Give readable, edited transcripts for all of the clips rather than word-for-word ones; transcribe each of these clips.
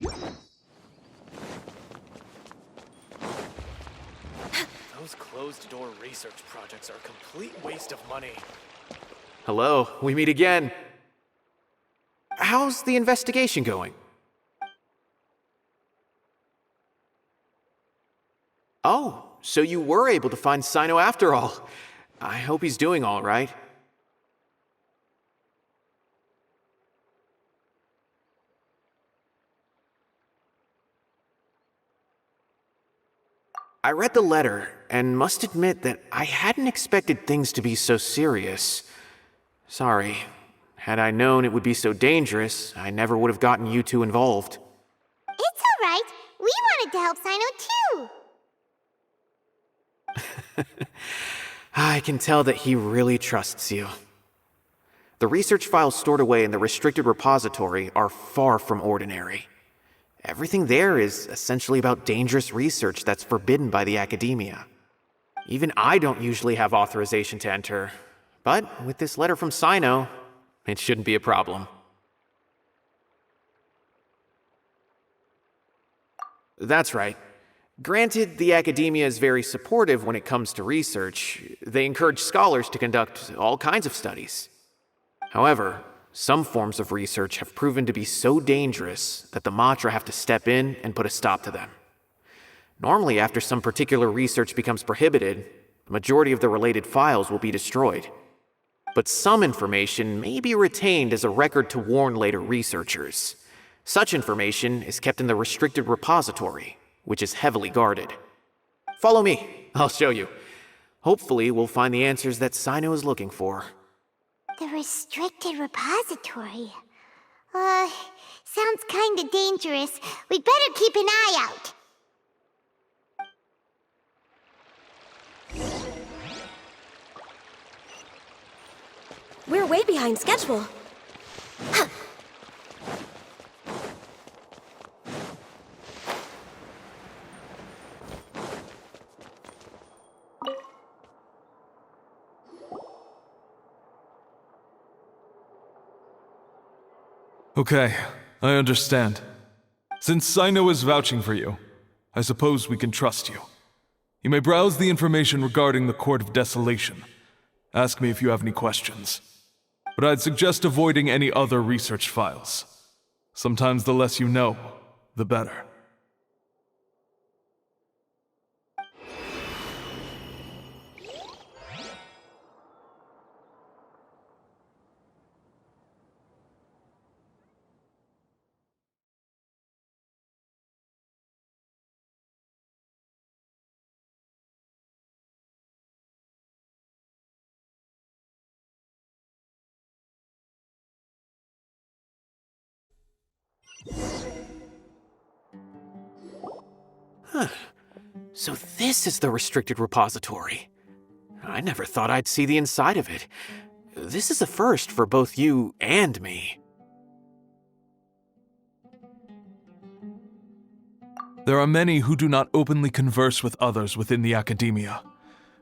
Those closed-door research projects are a complete waste of money. Hello, we meet again. How's the investigation going? Oh, so you were able to find Sino after all. I hope he's doing all right. I read the letter, and must admit that I hadn't expected things to be so serious. Sorry. Had I known it would be so dangerous, I never would have gotten you two involved. It's alright. We wanted to help Sino too. I can tell that he really trusts you. The research files stored away in the restricted repository are far from ordinary. Everything there is essentially about dangerous research that's forbidden by the academia. Even I don't usually have authorization to enter, but with this letter from Sino, it shouldn't be a problem. That's right. Granted, the academia is very supportive when it comes to research. They encourage scholars to conduct all kinds of studies. However, some forms of research have proven to be so dangerous that the Matra have to step in and put a stop to them. Normally, after some particular research becomes prohibited, the majority of the related files will be destroyed. But some information may be retained as a record to warn later researchers. Such information is kept in the restricted repository, which is heavily guarded. Follow me, I'll show you. Hopefully, we'll find the answers that Sino is looking for. The restricted repository. Sounds kinda dangerous. We'd better keep an eye out. We're way behind schedule. Okay, I understand. Since Sino is vouching for you, I suppose we can trust you. You may browse the information regarding the Court of Desolation. Ask me if you have any questions. But I'd suggest avoiding any other research files. Sometimes the less you know, the better. So this is the restricted repository. I never thought I'd see the inside of it. This is a first for both you and me. There are many who do not openly converse with others within the academia.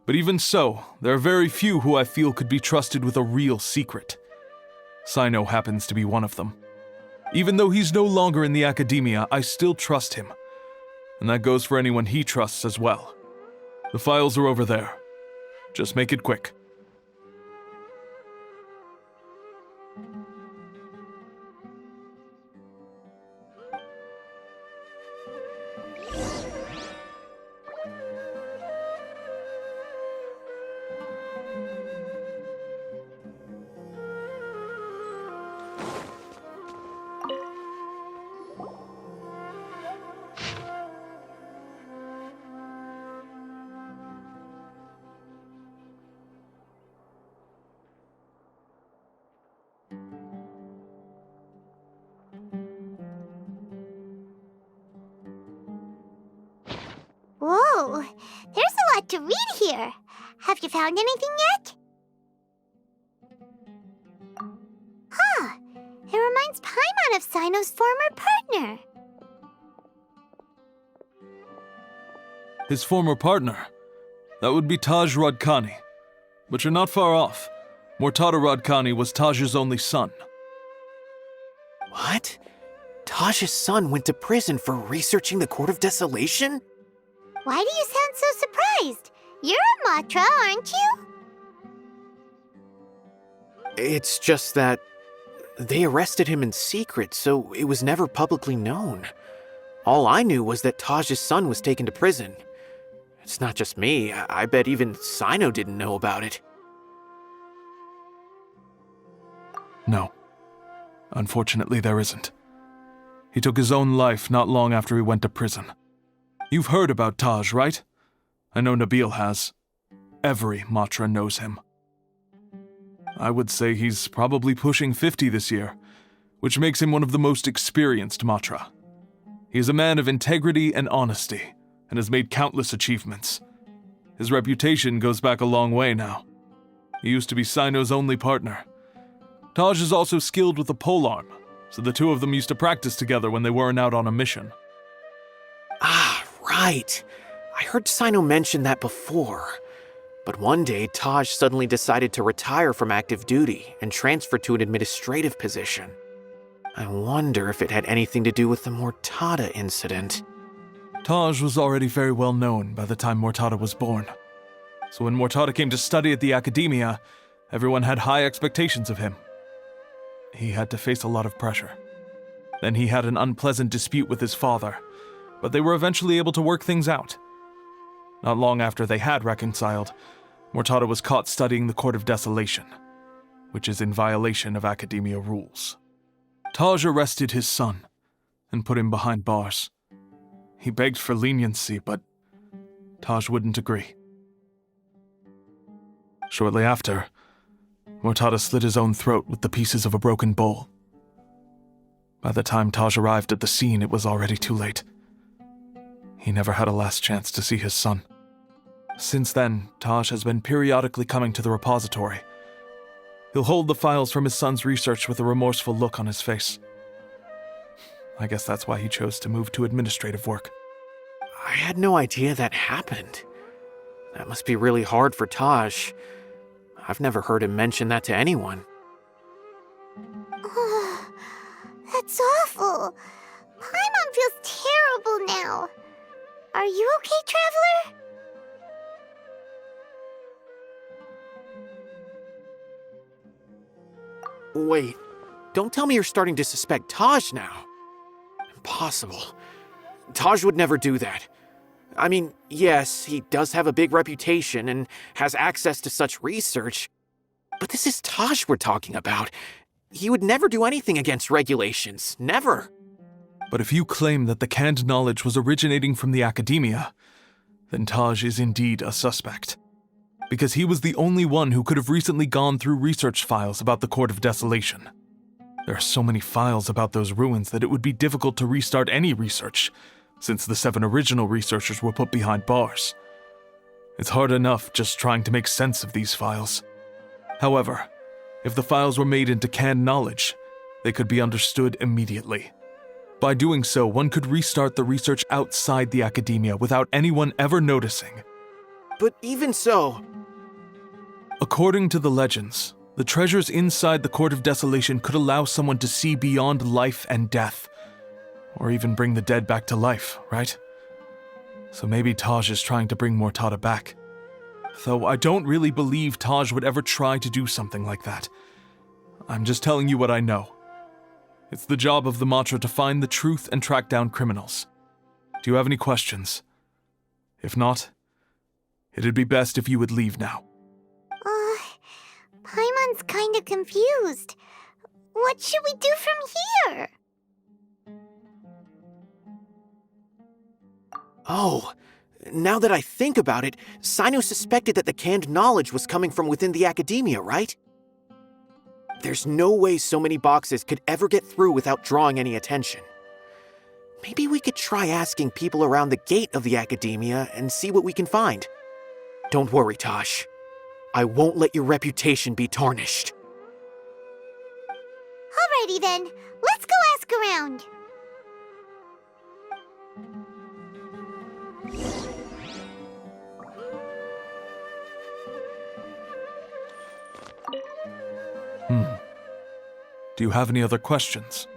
But even so, there are very few who I feel could be trusted with a real secret. Sino happens to be one of them. Even though he's no longer in the academia, I still trust him. And that goes for anyone he trusts as well. The files are over there. Just make it quick. Whoa, there's a lot to read here. Have you found anything yet? Huh, it reminds Paimon of Sino's former partner. His former partner? That would be Taj Radkani. But you're not far off. Mortada Radkani was Taj's only son. What? Taj's son went to prison for researching the Court of Desolation? Why do you sound so surprised? You're a Matra, aren't you? It's just that they arrested him in secret, so it was never publicly known. All I knew was that Taj's son was taken to prison. It's not just me. I bet even Sino didn't know about it. No. Unfortunately, there isn't. He took his own life not long after he went to prison. You've heard about Taj, right? I know Nabil has. Every Matra knows him. I would say he's probably pushing 50 this year, which makes him one of the most experienced Matra. He is a man of integrity and honesty, and has made countless achievements. His reputation goes back a long way now. He used to be Sino's only partner. Taj is also skilled with the polearm, so the two of them used to practice together when they weren't out on a mission. Ah, right. I heard Sino mention that before. But one day, Taj suddenly decided to retire from active duty and transfer to an administrative position. I wonder if it had anything to do with the Mortada incident. Taj was already very well known by the time Mortada was born. So when Mortada came to study at the academia, everyone had high expectations of him. He had to face a lot of pressure. Then he had an unpleasant dispute with his father, but they were eventually able to work things out. Not long after they had reconciled, Mortada was caught studying the Court of Desolation, which is in violation of academia rules. Taj arrested his son and put him behind bars. He begged for leniency, but Taj wouldn't agree. Shortly after, Mortada slit his own throat with the pieces of a broken bowl. By the time Taj arrived at the scene, it was already too late. He never had a last chance to see his son. Since then, Taj has been periodically coming to the repository. He'll hold the files from his son's research with a remorseful look on his face. I guess that's why he chose to move to administrative work. I had no idea that happened. That must be really hard for Taj. I've never heard him mention that to anyone. Oh, that's awful. Paimon feels terrible now. Are you okay, Traveler? Wait, don't tell me you're starting to suspect Taj now. Impossible. Taj would never do that. I mean, yes, he does have a big reputation and has access to such research, but this is Taj we're talking about. He would never do anything against regulations. Never. But if you claim that the canned knowledge was originating from the academia, then Taj is indeed a suspect. Because he was the only one who could have recently gone through research files about the Court of Desolation. There are so many files about those ruins that it would be difficult to restart any research, since the 7 original researchers were put behind bars. It's hard enough just trying to make sense of these files. However, if the files were made into canned knowledge, they could be understood immediately. By doing so, one could restart the research outside the academia without anyone ever noticing. But even so... According to the legends, the treasures inside the Court of Desolation could allow someone to see beyond life and death, or even bring the dead back to life, right? So maybe Taj is trying to bring Mortada back. Though I don't really believe Taj would ever try to do something like that. I'm just telling you what I know. It's the job of the Matra to find the truth and track down criminals. Do you have any questions? If not, it'd be best if you would leave now. Paimon's kinda confused. What should we do from here? Oh, now that I think about it, Sino suspected that the canned knowledge was coming from within the academia, right? There's no way so many boxes could ever get through without drawing any attention. Maybe we could try asking people around the gate of the academia and see what we can find. Don't worry, Taj. I won't let your reputation be tarnished. Alrighty then, let's go ask around. Do you have any other questions?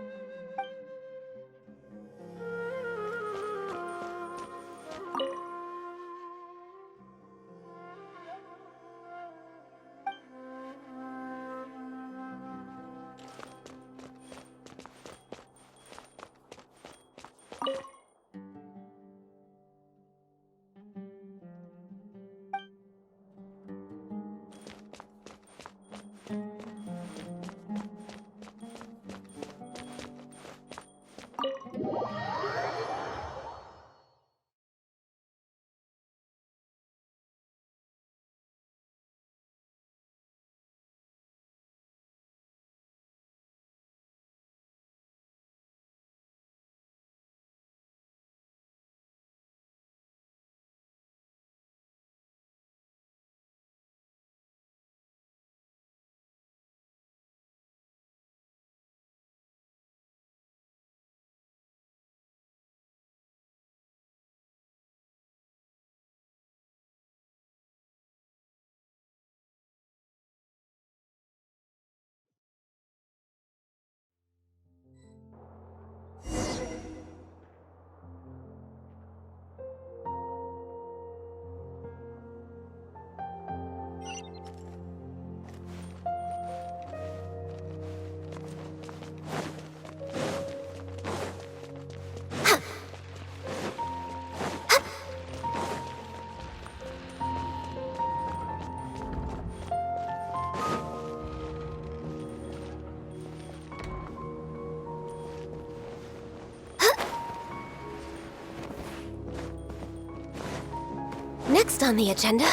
next on the agenda?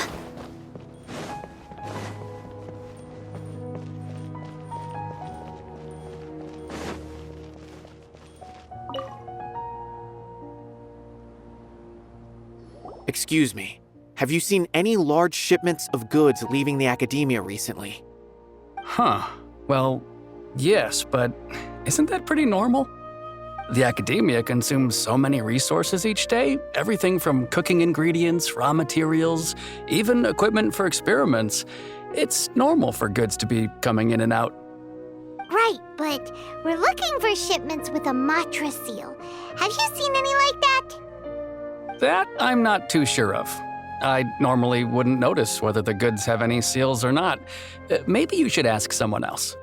Excuse me, have you seen any large shipments of goods leaving the academia recently? Huh. Well, yes, but isn't that pretty normal? The academia consumes so many resources each day, everything from cooking ingredients, raw materials, even equipment for experiments. It's normal for goods to be coming in and out. Right, but we're looking for shipments with a Matra seal. Have you seen any like that? That I'm not too sure of. I normally wouldn't notice whether the goods have any seals or not. Maybe you should ask someone else.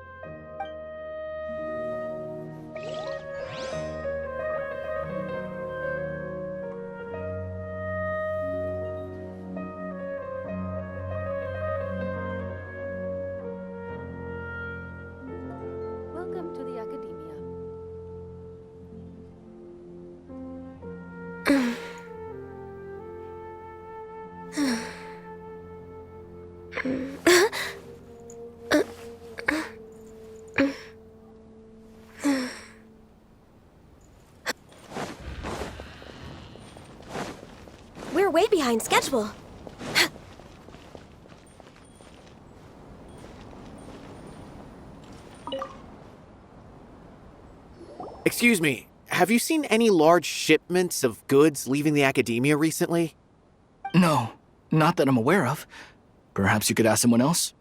Welcome to the academia. We're way behind schedule. Excuse me, have you seen any large shipments of goods leaving the academia recently? No, not that I'm aware of. Perhaps you could ask someone else?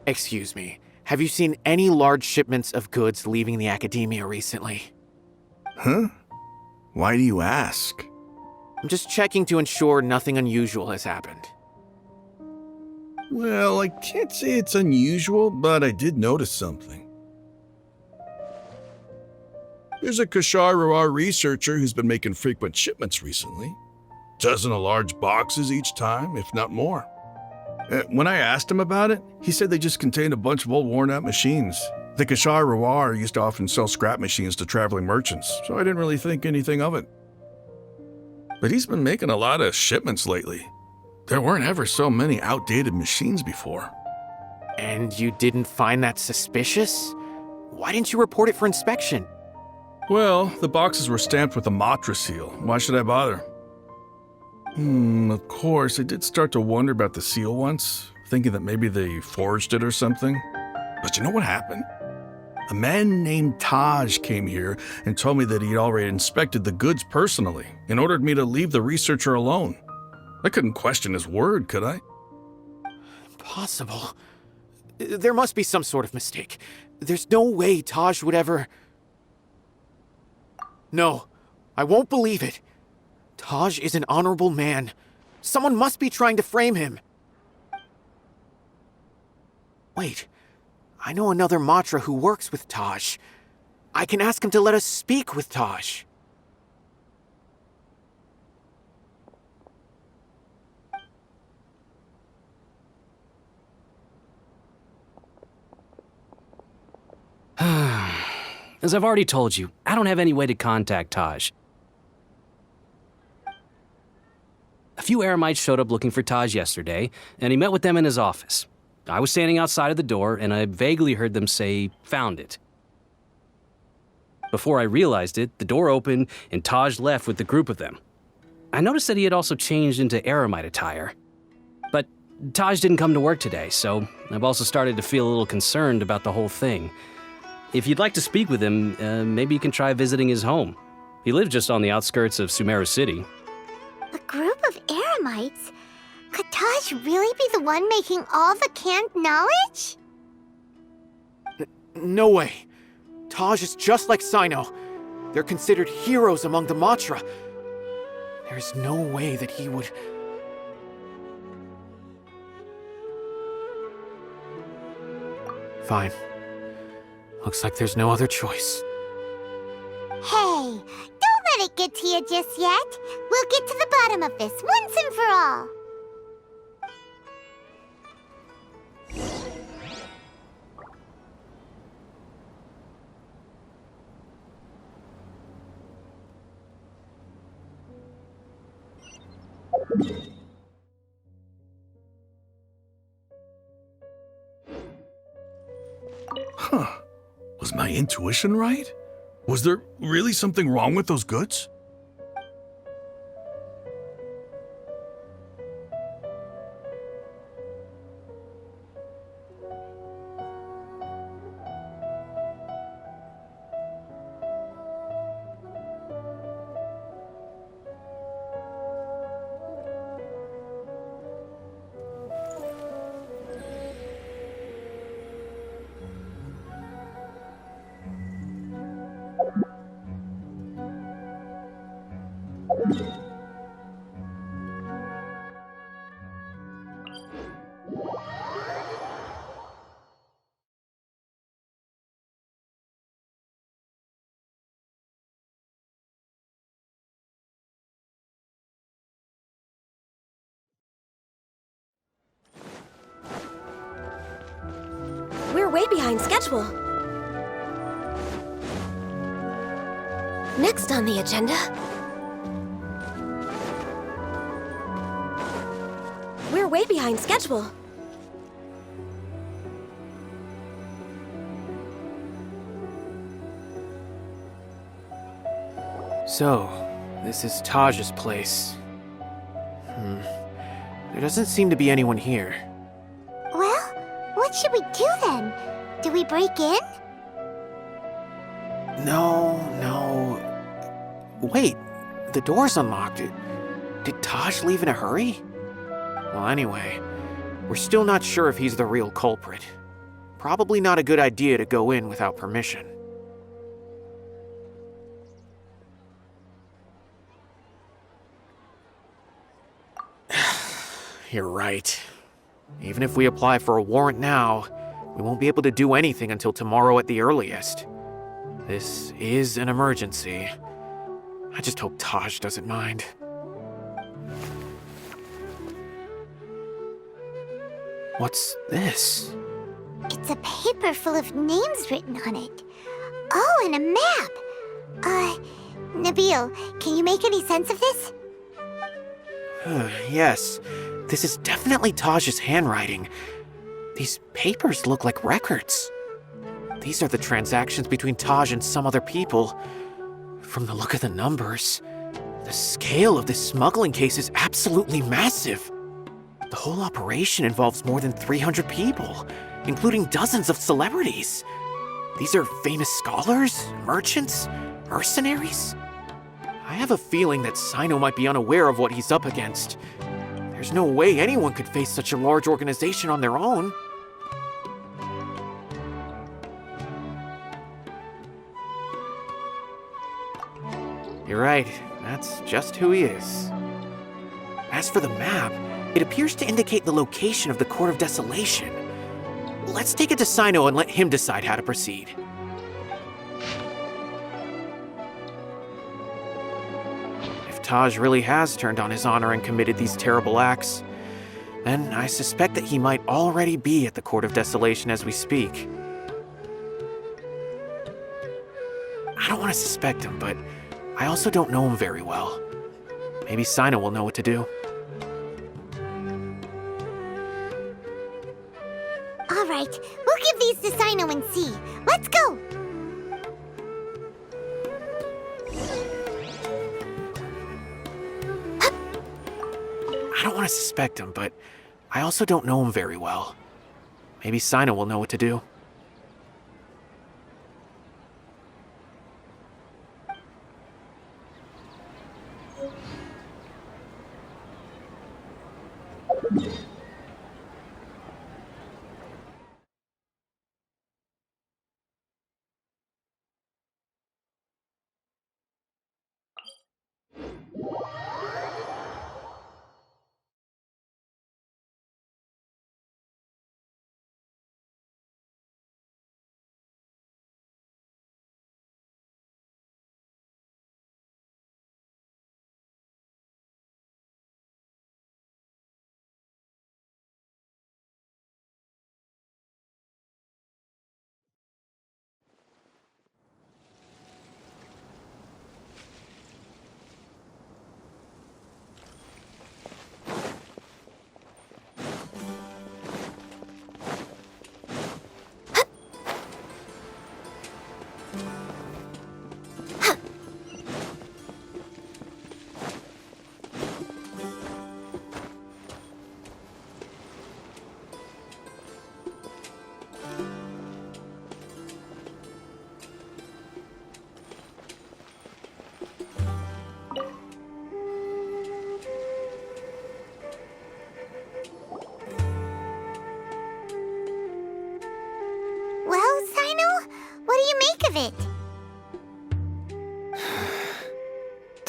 Excuse me, have you seen any large shipments of goods leaving the academia recently? Huh? Why do you ask? I'm just checking to ensure nothing unusual has happened. Well, I can't say it's unusual, but I did notice something. There's a Kashar researcher who's been making frequent shipments recently. Dozen of large boxes each time, if not more. When I asked him about it, he said they just contained a bunch of old worn-out machines. The Kashar used to often sell scrap machines to traveling merchants, so I didn't really think anything of it. But he's been making a lot of shipments lately. There weren't ever so many outdated machines before. And you didn't find that suspicious? Why didn't you report it for inspection? Well, the boxes were stamped with a Matra seal. Why should I bother? Of course, I did start to wonder about the seal once, thinking that maybe they forged it or something. But you know what happened? A man named Taj came here and told me that he'd already inspected the goods personally and ordered me to leave the researcher alone. I couldn't question his word, could I? Impossible. There must be some sort of mistake. There's no way Taj would ever... No, I won't believe it. Taj is an honorable man. Someone must be trying to frame him. Wait, I know another Matra who works with Taj. I can ask him to let us speak with Taj. As I've already told you, I don't have any way to contact Taj. A few Eremites showed up looking for Taj yesterday, and he met with them in his office. I was standing outside of the door, and I vaguely heard them say, "Found it." Before I realized it, the door opened, and Taj left with the group of them. I noticed that he had also changed into Eremite attire. But Taj didn't come to work today, so I've also started to feel a little concerned about the whole thing. If you'd like to speak with him, maybe you can try visiting his home. He lives just on the outskirts of Sumeru City. A group of Eremites? Could Taj really be the one making all the canned knowledge? No way. Taj is just like Sino. They're considered heroes among the Matra. There's no way that he would... Fine. Looks like there's no other choice. Hey, don't let it get to you just yet. We'll get to the bottom of this once and for all. Huh. Was my intuition right? Was there really something wrong with those goods? We're way behind schedule. Next on the agenda... We're way behind schedule. So, this is Taj's place. There doesn't seem to be anyone here. Well, what should we do then? Do we break in? No. Wait, the door's unlocked. Did Taj leave in a hurry? Well, anyway, we're still not sure if he's the real culprit. Probably not a good idea to go in without permission. You're right. Even if we apply for a warrant now, we won't be able to do anything until tomorrow at the earliest. This is an emergency. I just hope Taj doesn't mind. What's this? It's a paper full of names written on it. Oh, and a map. Nabil, can you make any sense of this? Yes, this is definitely Taj's handwriting. These papers look like records. These are the transactions between Taj and some other people. From the look of the numbers, the scale of this smuggling case is absolutely massive. The whole operation involves more than 300 people, including dozens of celebrities. These are famous scholars, merchants, mercenaries. I have a feeling that Sino might be unaware of what he's up against. There's no way anyone could face such a large organization on their own. You're right, that's just who he is. As for the map, it appears to indicate the location of the Court of Desolation. Let's take it to Sino and let him decide how to proceed. If Taj really has turned on his honor and committed these terrible acts, then I suspect that he might already be at the Court of Desolation as we speak. I don't want to suspect him, but I also don't know him very well. Maybe Sino will know what to do. All right, we'll give these to Sino and see. Let's go! I don't want to suspect him, but I also don't know him very well. Maybe Sino will know what to do.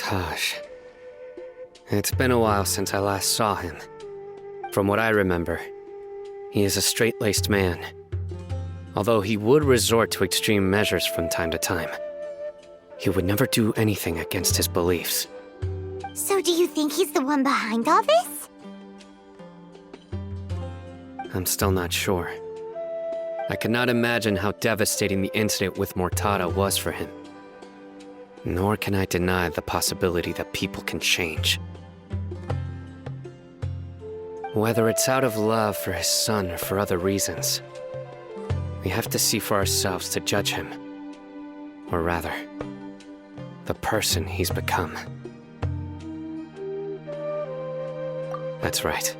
Taj. It's been a while since I last saw him. From what I remember, he is a straight-laced man. Although he would resort to extreme measures from time to time, he would never do anything against his beliefs. So do you think he's the one behind all this? I'm still not sure. I cannot imagine how devastating the incident with Mortada was for him. Nor can I deny the possibility that people can change. Whether it's out of love for his son or for other reasons, we have to see for ourselves to judge him. Or rather, the person he's become. That's right.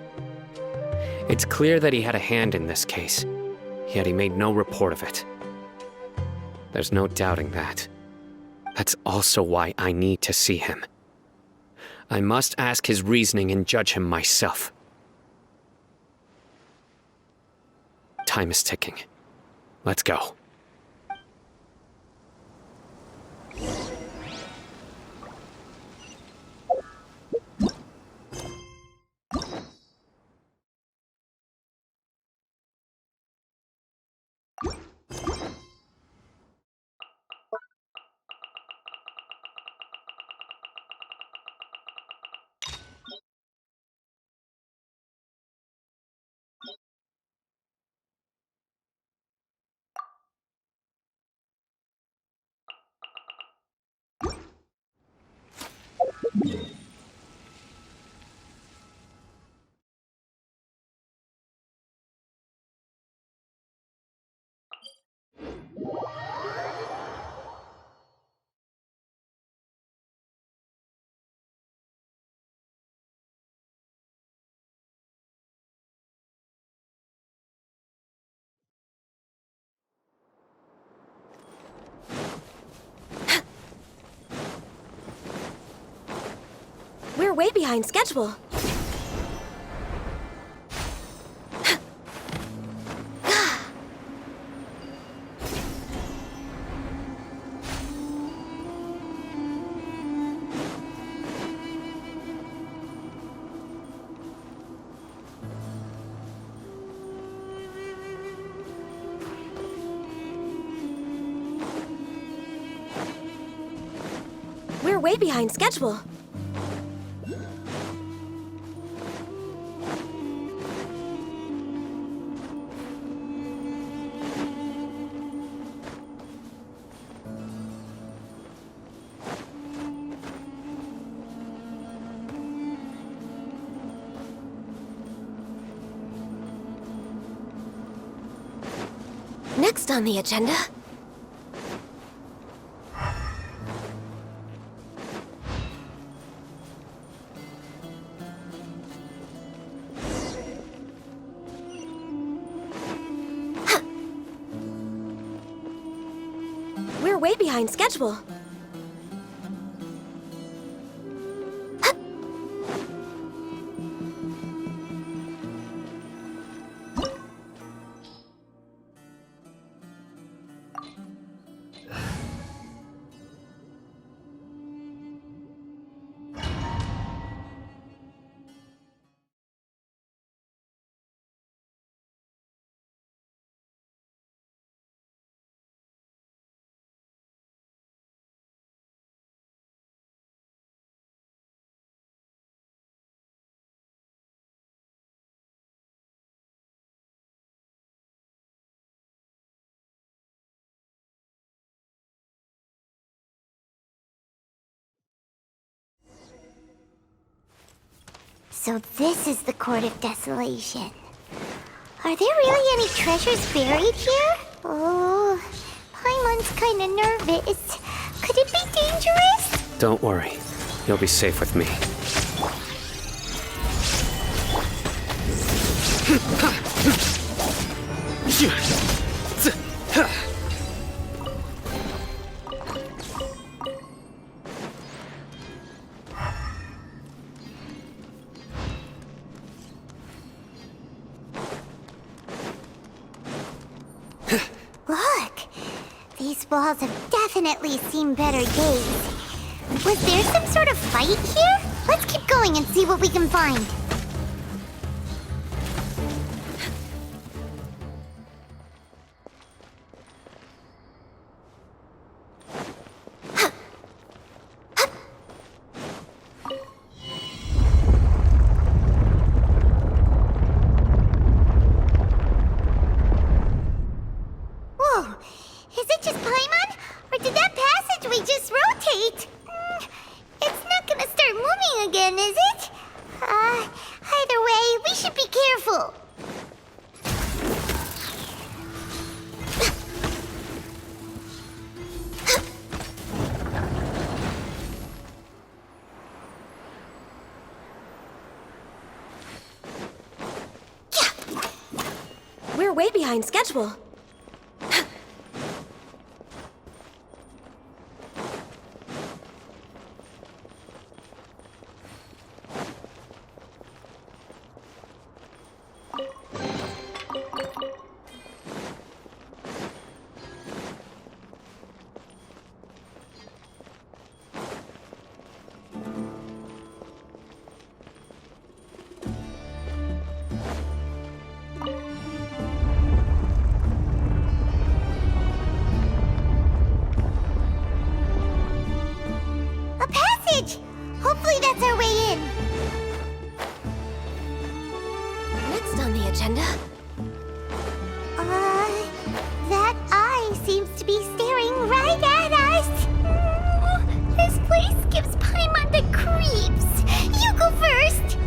It's clear that he had a hand in this case, yet he made no report of it. There's no doubting that. That's also why I need to see him. I must ask his reasoning and judge him myself. Time is ticking. Let's go. We're way behind schedule. We're way behind schedule. Next on the agenda. We're way behind schedule. So this is the Court of Desolation. Are there really any treasures buried here? Oh, Paimon's kinda nervous. Could it be dangerous? Don't worry. You'll be safe with me. Look! These walls have definitely seen better days. Was there some sort of fight here? Let's keep going and see what we can find. Whoa, is it just Paimon? Or did that passageway just rotate? It's not gonna start moving again, is it? Either way, we should be careful. We're way behind schedule. A passage! Hopefully that's our way in. Next on the agenda. That eye seems to be staring right at us. This place gives Paimon the creeps. You go first.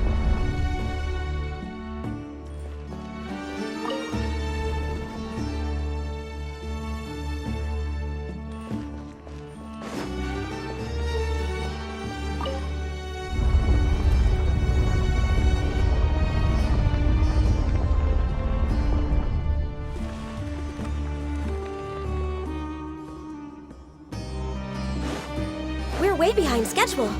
We're way behind schedule.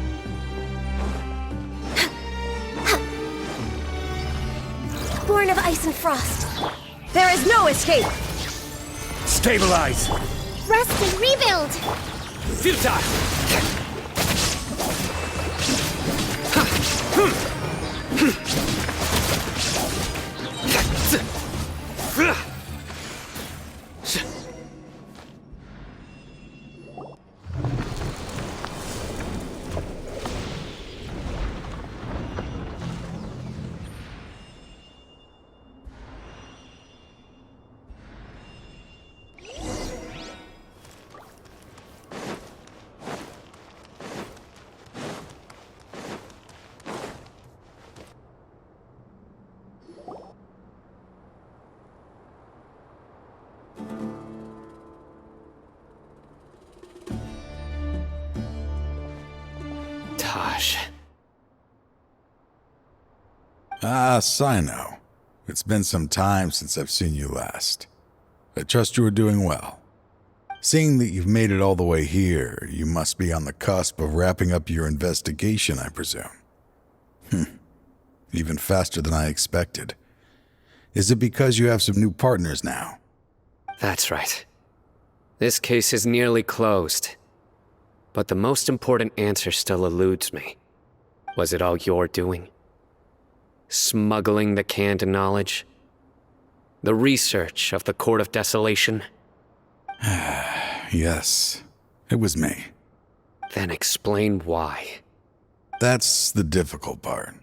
Born of ice and frost. There is no escape. Stabilize! Rest and rebuild. Futile! Taj. Sino. It's been some time since I've seen you last. I trust you are doing well. Seeing that you've made it all the way here, you must be on the cusp of wrapping up your investigation, I presume. Even faster than I expected. Is it because you have some new partners now? That's right. This case is nearly closed. But the most important answer still eludes me. Was it all your doing? Smuggling the canned knowledge? The research of the Court of Desolation? Yes, it was me. Then explain why. That's the difficult part.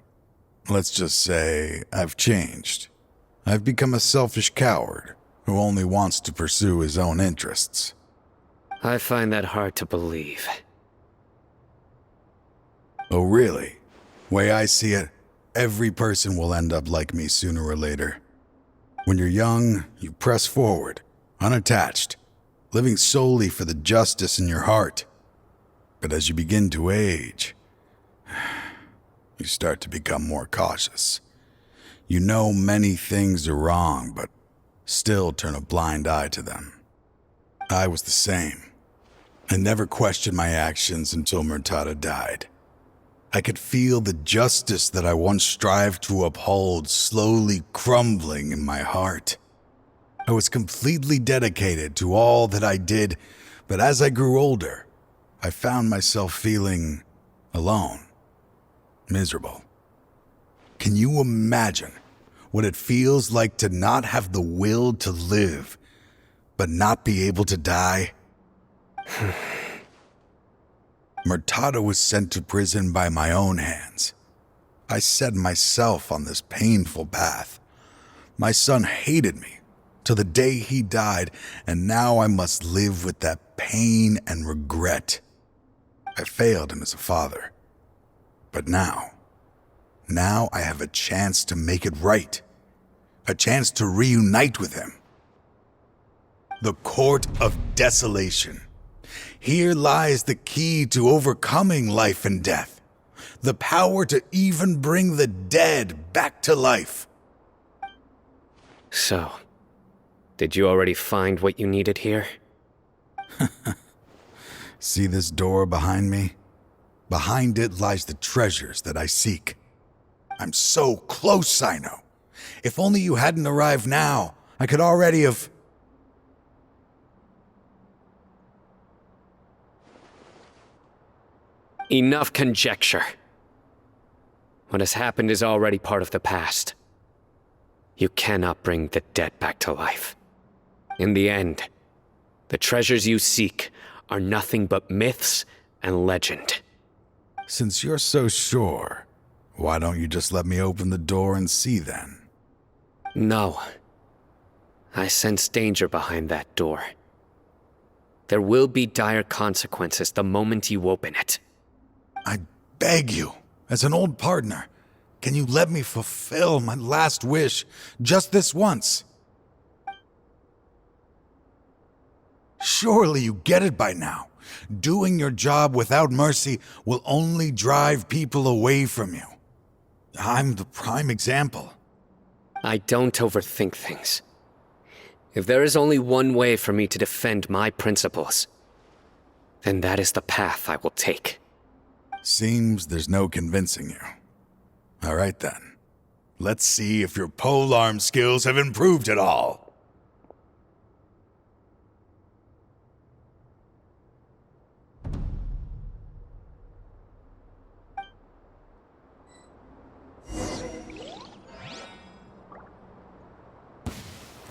Let's just say I've changed. I've become a selfish coward who only wants to pursue his own interests. I find that hard to believe. Oh, really? Way I see it, every person will end up like me sooner or later. When you're young, you press forward, unattached, living solely for the justice in your heart. But as you begin to age, you start to become more cautious. You know many things are wrong, but still turn a blind eye to them. I was the same. I never questioned my actions until Murtada died. I could feel the justice that I once strived to uphold slowly crumbling in my heart. I was completely dedicated to all that I did, but as I grew older, I found myself feeling alone, miserable. Can you imagine what it feels like to not have the will to live, but not be able to die? Murtada was sent to prison by my own hands. I set myself on this painful path. My son hated me till the day he died, and now I must live with that pain and regret. I failed him as a father. But now I have a chance to make it right. A chance to reunite with him. The Court of Desolation. Here lies the key to overcoming life and death. The power to even bring the dead back to life. So, did you already find what you needed here? See this door behind me? Behind it lies the treasures that I seek. I'm so close, Sino. If only you hadn't arrived now, I could already have... Enough conjecture. What has happened is already part of the past. You cannot bring the dead back to life. In the end, the treasures you seek are nothing but myths and legend. Since you're so sure, why don't you just let me open the door and see then? No. I sense danger behind that door. There will be dire consequences the moment you open it. I beg you, as an old partner, can you let me fulfill my last wish just this once? Surely you get it by now. Doing your job without mercy will only drive people away from you. I'm the prime example. I don't overthink things. If there is only one way for me to defend my principles, then that is the path I will take. Seems there's no convincing you. All right then. Let's see if your polearm skills have improved at all.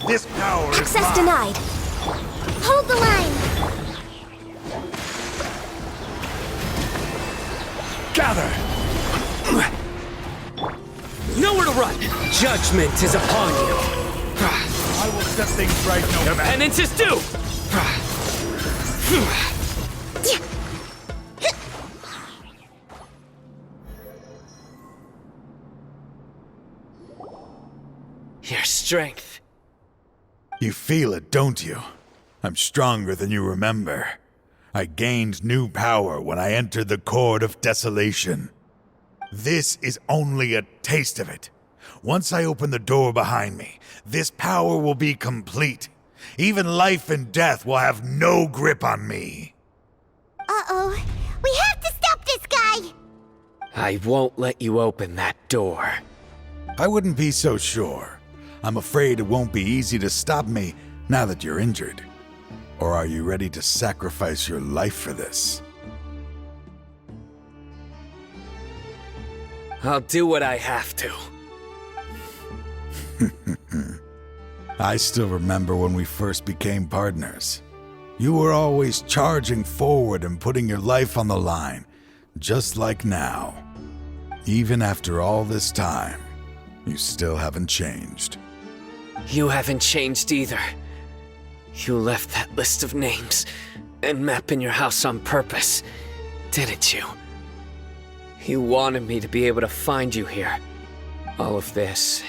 This power is Access mine. denied. Hold the line! Gather! Nowhere to run! Judgment is upon you. I will set things right no Your matter. penance is due! Your strength. You feel it, don't you? I'm stronger than you remember. I gained new power when I entered the Court of Desolation. This is only a taste of it. Once I open the door behind me, this power will be complete. Even life and death will have no grip on me. Uh-oh. We have to stop this guy! I won't let you open that door. I wouldn't be so sure. I'm afraid it won't be easy to stop me now that you're injured. Or are you ready to sacrifice your life for this? I'll do what I have to. I still remember when we first became partners. You were always charging forward and putting your life on the line, just like now. Even after all this time, you still haven't changed. You haven't changed either. You left that list of names and map in your house on purpose, didn't you? You wanted me to be able to find you here. All of this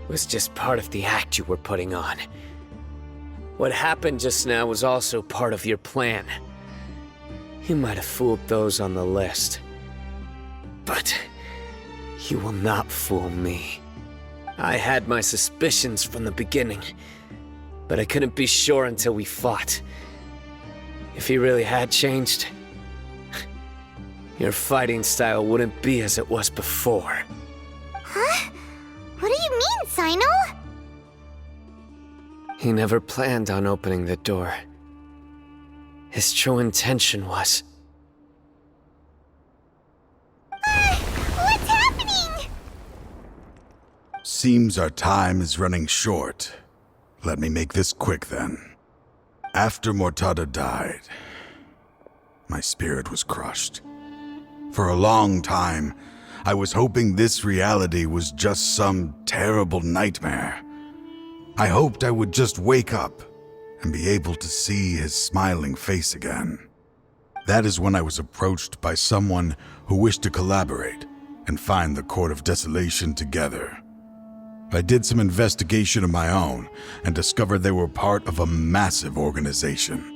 was just part of the act you were putting on. What happened just now was also part of your plan. You might have fooled those on the list, but you will not fool me. I had my suspicions from the beginning, but I couldn't be sure until we fought. If he really had changed, your fighting style wouldn't be as it was before. Huh? What do you mean, Sino? He never planned on opening the door. his true intention was. What's happening? Seems our time is running short. Let me make this quick then. After Mortada died, my spirit was crushed. For a long time, I was hoping this reality was just some terrible nightmare. I hoped I would just wake up and be able to see his smiling face again. That is when I was approached by someone who wished to collaborate and find the Court of Desolation together. I did some investigation of my own and discovered they were part of a massive organization.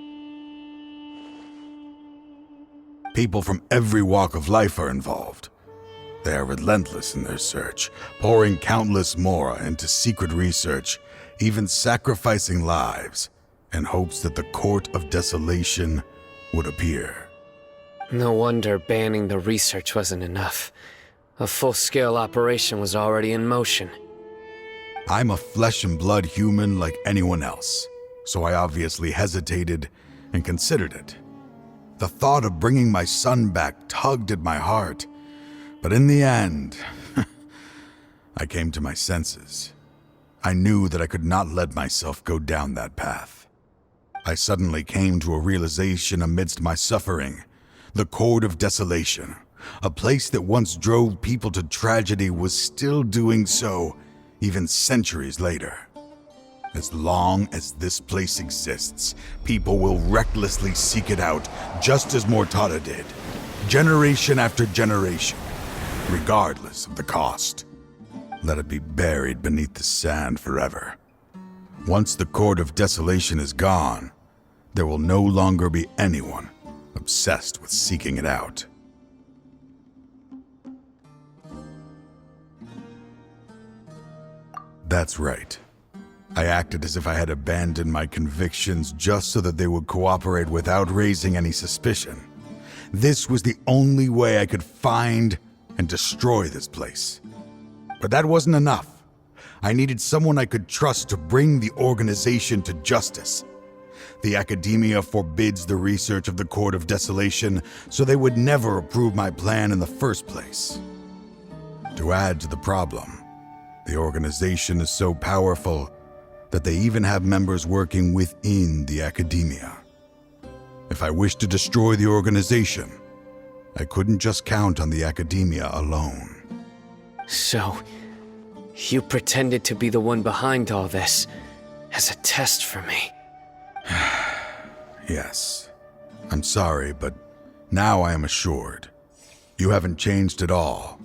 People from every walk of life are involved. They are relentless in their search, pouring countless mora into secret research, even sacrificing lives in hopes that the Court of Desolation would appear. No wonder banning the research wasn't enough. A full-scale operation was already in motion. I'm a flesh and blood human like anyone else, so I obviously hesitated and considered it. The thought of bringing my son back tugged at my heart, but in the end, I came to my senses. I knew that I could not let myself go down that path. I suddenly came to a realization amidst my suffering. The Court of Desolation, a place that once drove people to tragedy, was still doing so, even centuries later. As long as this place exists, people will recklessly seek it out, just as Mortada did, generation after generation, regardless of the cost. Let it be buried beneath the sand forever. Once the Court of Desolation is gone, there will no longer be anyone obsessed with seeking it out. That's right. I acted as if I had abandoned my convictions just so that they would cooperate without raising any suspicion. This was the only way I could find and destroy this place. But that wasn't enough. I needed someone I could trust to bring the organization to justice. The Academia forbids the research of the Court of Desolation, so they would never approve my plan in the first place. To add to the problem, the organization is so powerful that they even have members working within the Academia. If I wished to destroy the organization, I couldn't just count on the Academia alone. So, you pretended to be the one behind all this, as a test for me. Yes. I'm sorry, but now I am assured. You haven't changed at all.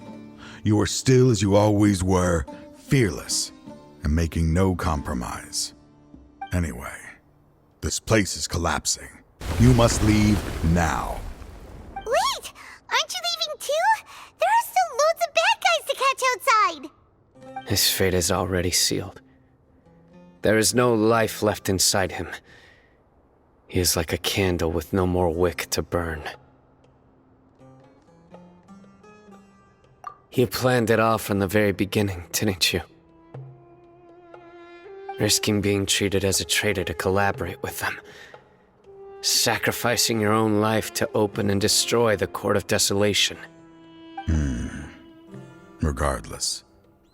You are still as you always were, fearless, and making no compromise. Anyway, this place is collapsing. You must leave now. Wait! Aren't you leaving too? There are still loads of bad guys to catch outside! His fate is already sealed. There is no life left inside him. He is like a candle with no more wick to burn. You planned it all from the very beginning, didn't you? Risking being treated as a traitor to collaborate with them. Sacrificing your own life to open and destroy the Court of Desolation. Regardless,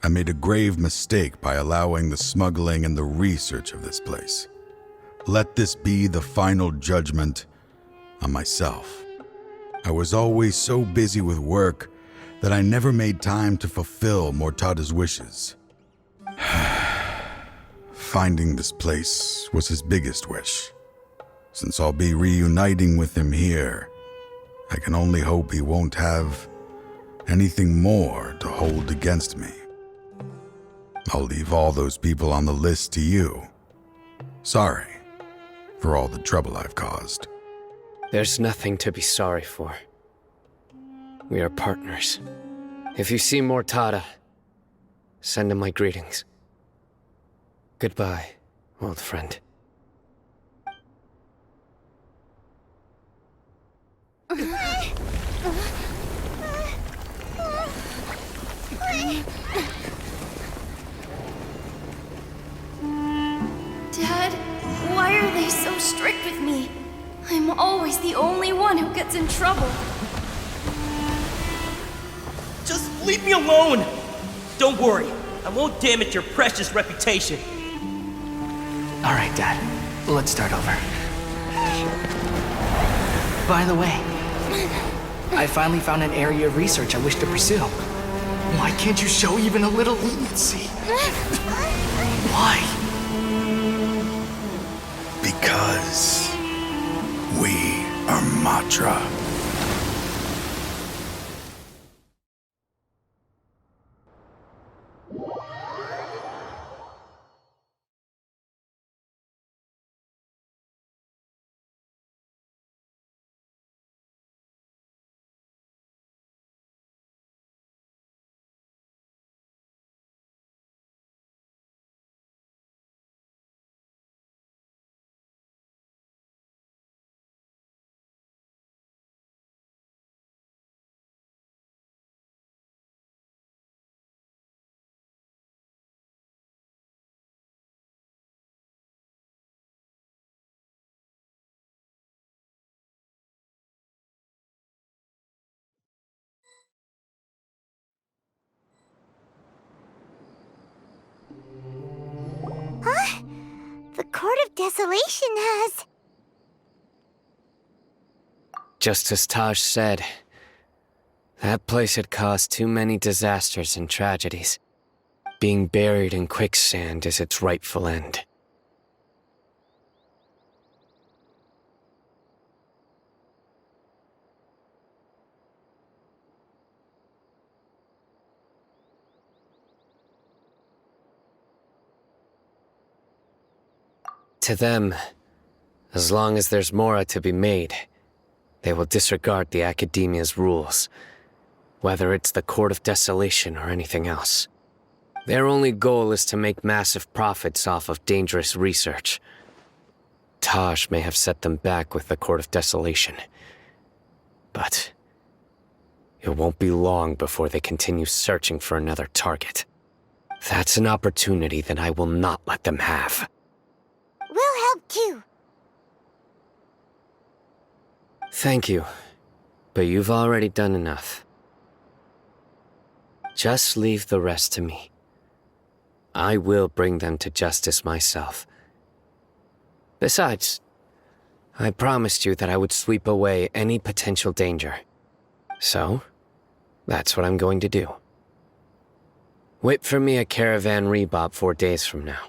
I made a grave mistake by allowing the smuggling and the research of this place. Let this be the final judgment on myself. I was always so busy with work that I never made time to fulfill Mortada's wishes. Finding this place was his biggest wish. Since I'll be reuniting with him here, I can only hope he won't have anything more to hold against me. I'll leave all those people on the list to you. Sorry for all the trouble I've caused. There's nothing to be sorry for. We are partners. If you see Mortada, send him my greetings. Goodbye, old friend. Dad, why are they so strict with me? I'm always the only one who gets in trouble. Just leave me alone! Don't worry, I won't damage your precious reputation. All right, Dad. Let's start over. By the way, I finally found an area of research I wish to pursue. Why can't you show even a little leniency? Why? Because we are Matra. Huh? The Court of Desolation has... Just as Taj said, that place had caused too many disasters and tragedies. Being buried in quicksand is its rightful end. To them, as long as there's Mora to be made, they will disregard the Academia's rules, whether it's the Court of Desolation or anything else. Their only goal is to make massive profits off of dangerous research. Taj may have set them back with the Court of Desolation, but it won't be long before they continue searching for another target. That's an opportunity that I will not let them have. We'll help too. Thank you, but you've already done enough. Just leave the rest to me. I will bring them to justice myself. Besides, I promised you that I would sweep away any potential danger. So, that's what I'm going to do. Wait for me at Caravan Rebop 4 days from now.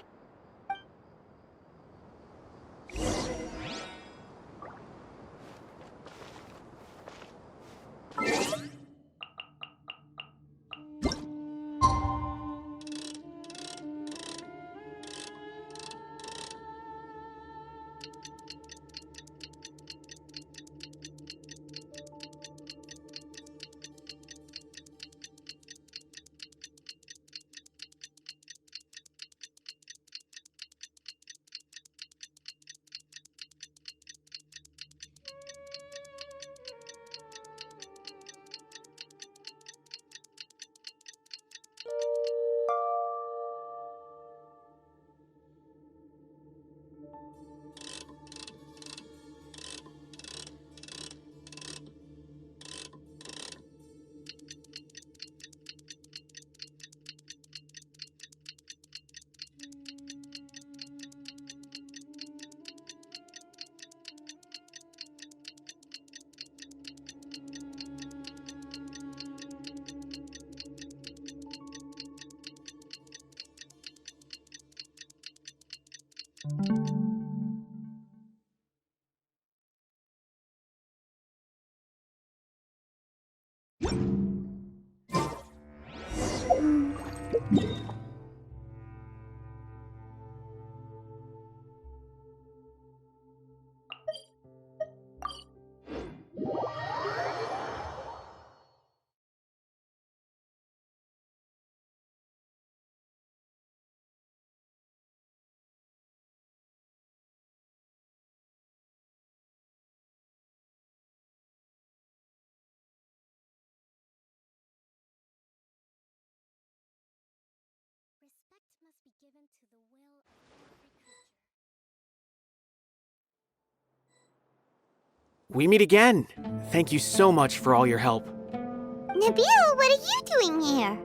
we meet again. Thank you so much for all your help. Nabil, what are you doing here?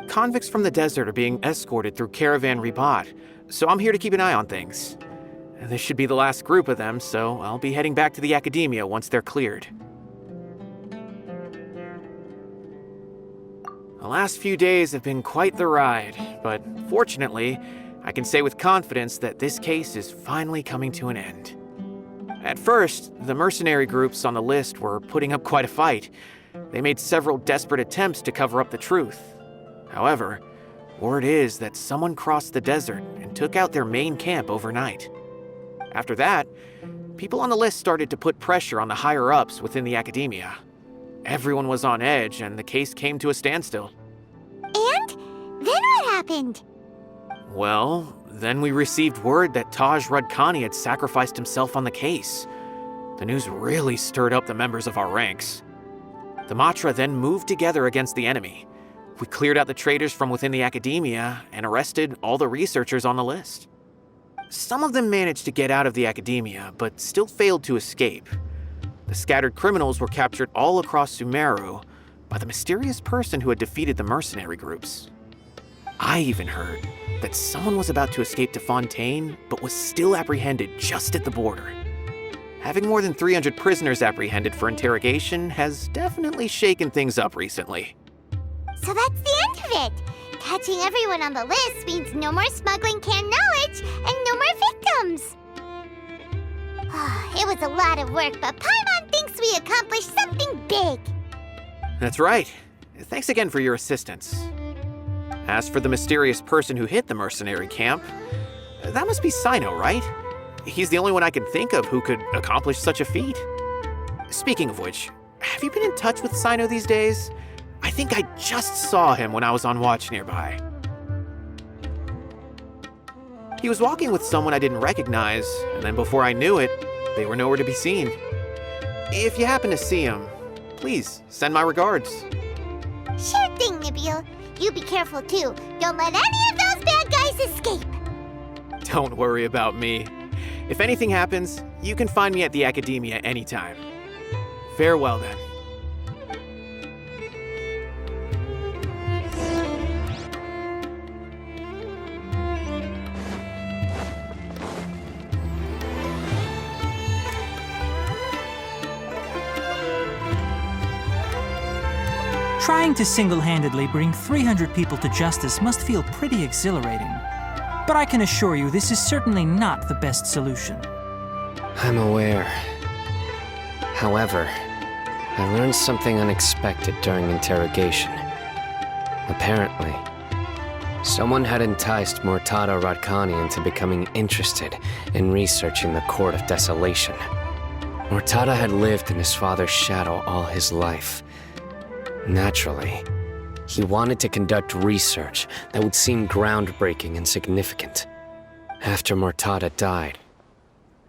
Convicts from the desert are being escorted through Caravan Ribat, so I'm here to keep an eye on things. This should be the last group of them, so I'll be heading back to the Academia once they're cleared. The last few days have been quite the ride, but fortunately, I can say with confidence that this case is finally coming to an end. At first, the mercenary groups on the list were putting up quite a fight. They made several desperate attempts to cover up the truth. However, word is that someone crossed the desert and took out their main camp overnight. After that, people on the list started to put pressure on the higher-ups within the Academia. Everyone was on edge, and the case came to a standstill. And? Then what happened? Well, then we received word that Taj Rudkani had sacrificed himself on the case. The news really stirred up the members of our ranks. The Matra then moved together against the enemy. We cleared out the traitors from within the Academia and arrested all the researchers on the list. Some of them managed to get out of the Academia, but still failed to escape. The scattered criminals were captured all across Sumeru by the mysterious person who had defeated the mercenary groups. I even heard that someone was about to escape to Fontaine, but was still apprehended just at the border. Having more than 300 prisoners apprehended for interrogation has definitely shaken things up recently. So that's the end of it. Catching everyone on the list means no more smuggling canned knowledge and no more victims. It was a lot of work, but Paimon thinks we accomplished something big. That's right. Thanks again for your assistance. As for the mysterious person who hit the mercenary camp, that must be Sino, right? He's the only one I can think of who could accomplish such a feat. Speaking of which, have you been in touch with Sino these days? I think I just saw him when I was on watch nearby. He was walking with someone I didn't recognize, and then before I knew it, they were nowhere to be seen. If you happen to see him, please send my regards. Sure thing, Nabil. You be careful too. Don't let any of those bad guys escape. Don't worry about me. If anything happens, you can find me at the Academia anytime. Farewell then. Trying to single-handedly bring 300 people to justice must feel pretty exhilarating. But I can assure you this is certainly not the best solution. I'm aware. However, I learned something unexpected during interrogation. Apparently, someone had enticed Murtada Radkani into becoming interested in researching the Court of Desolation. Murtada had lived in his father's shadow all his life. Naturally, he wanted to conduct research that would seem groundbreaking and significant. After Murtada died,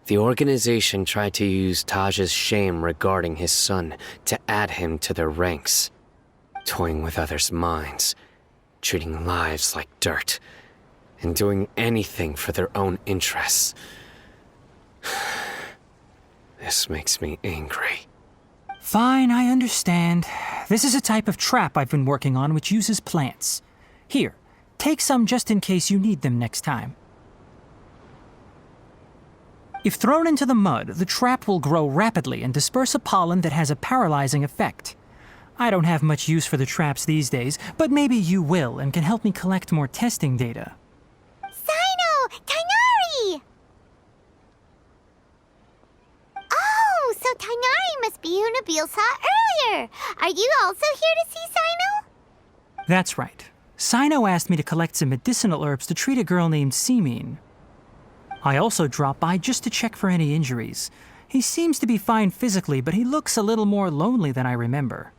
the organization tried to use Taj's shame regarding his son to add him to their ranks, toying with others' minds, treating lives like dirt, and doing anything for their own interests. This makes me angry. Fine, I understand. This is a type of trap I've been working on which uses plants. Here, take some just in case you need them next time. If thrown into the mud, the trap will grow rapidly and disperse a pollen that has a paralyzing effect. I don't have much use for the traps these days, but maybe you will and can help me collect more testing data. Sino! Tainari! Oh, so Tainari must be who Nabil saw earlier. Are you also here to see Sino? That's right. Sino asked me to collect some medicinal herbs to treat a girl named Simin. I also dropped by just to check for any injuries. He seems to be fine physically, but he looks a little more lonely than I remember.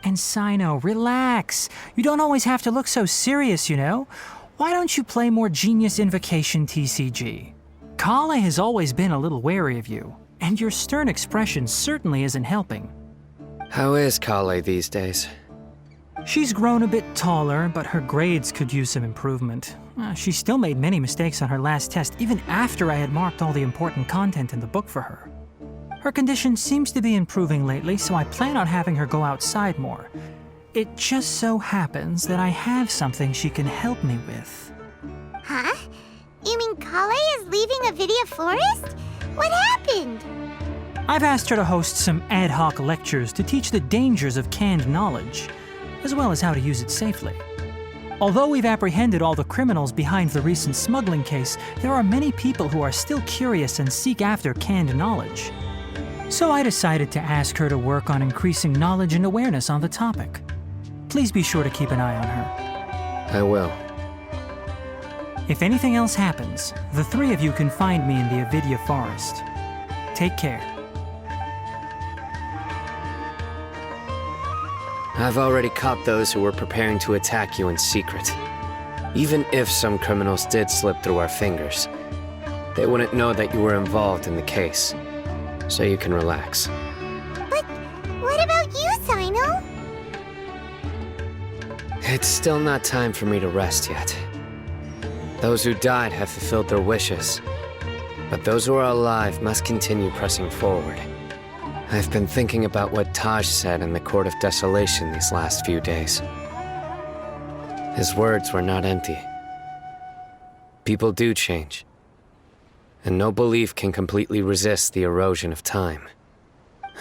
And Sino, relax. You don't always have to look so serious, you know? Why don't you play more Genius Invocation TCG? Kale has always been a little wary of you, and your stern expression certainly isn't helping. How is Kale these days? She's grown a bit taller, but her grades could use some improvement. She still made many mistakes on her last test, even after I had marked all the important content in the book for her. Her condition seems to be improving lately, so I plan on having her go outside more. It just so happens that I have something she can help me with. Huh? You mean Kale is leaving Avidia Forest? What happened? I've asked her to host some ad hoc lectures to teach the dangers of canned knowledge, as well as how to use it safely. Although we've apprehended all the criminals behind the recent smuggling case, there are many people who are still curious and seek after canned knowledge. So I decided to ask her to work on increasing knowledge and awareness on the topic. Please be sure to keep an eye on her. I will. If anything else happens, the three of you can find me in the Avidia Forest. Take care. I've already caught those who were preparing to attack you in secret. Even if some criminals did slip through our fingers, they wouldn't know that you were involved in the case. So you can relax. But what about you, Sino? It's still not time for me to rest yet. Those who died have fulfilled their wishes, but those who are alive must continue pressing forward. I've been thinking about what Taj said in the Court of Desolation these last few days. His words were not empty. People do change, and no belief can completely resist the erosion of time.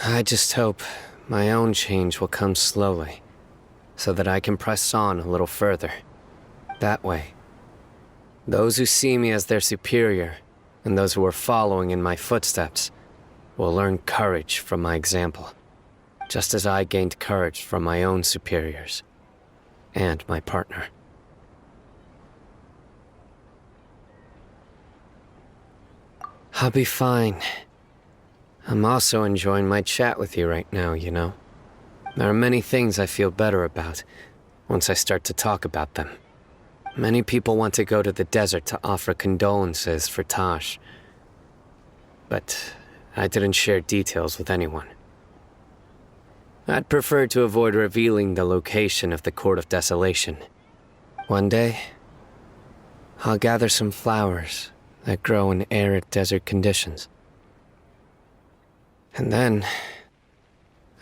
I just hope my own change will come slowly, so that I can press on a little further. That way, those who see me as their superior, and those who are following in my footsteps, will learn courage from my example, just as I gained courage from my own superiors and my partner. I'll be fine. I'm also enjoying my chat with you right now, you know. There are many things I feel better about once I start to talk about them. Many people want to go to the desert to offer condolences for Taj, but I didn't share details with anyone. I'd prefer to avoid revealing the location of the Court of Desolation. One day, I'll gather some flowers that grow in arid desert conditions. And then,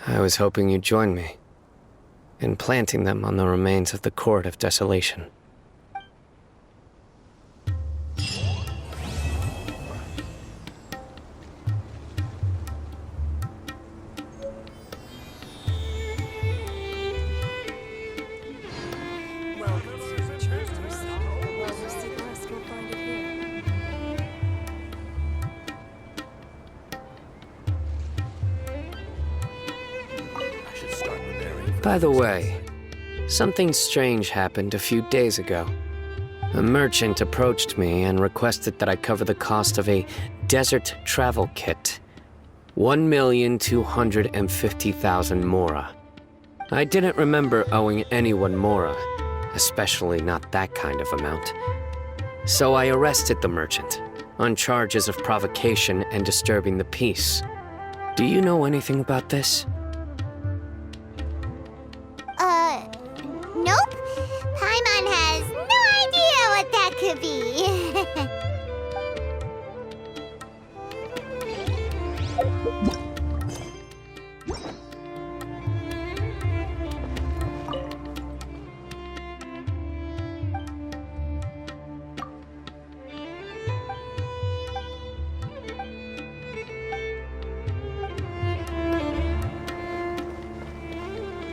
I was hoping you'd join me in planting them on the remains of the Court of Desolation. By the way, something strange happened a few days ago. A merchant approached me and requested that I cover the cost of a desert travel kit. 1,250,000 mora. I didn't remember owing anyone mora, especially not that kind of amount. So I arrested the merchant on charges of provocation and disturbing the peace. Do you know anything about this?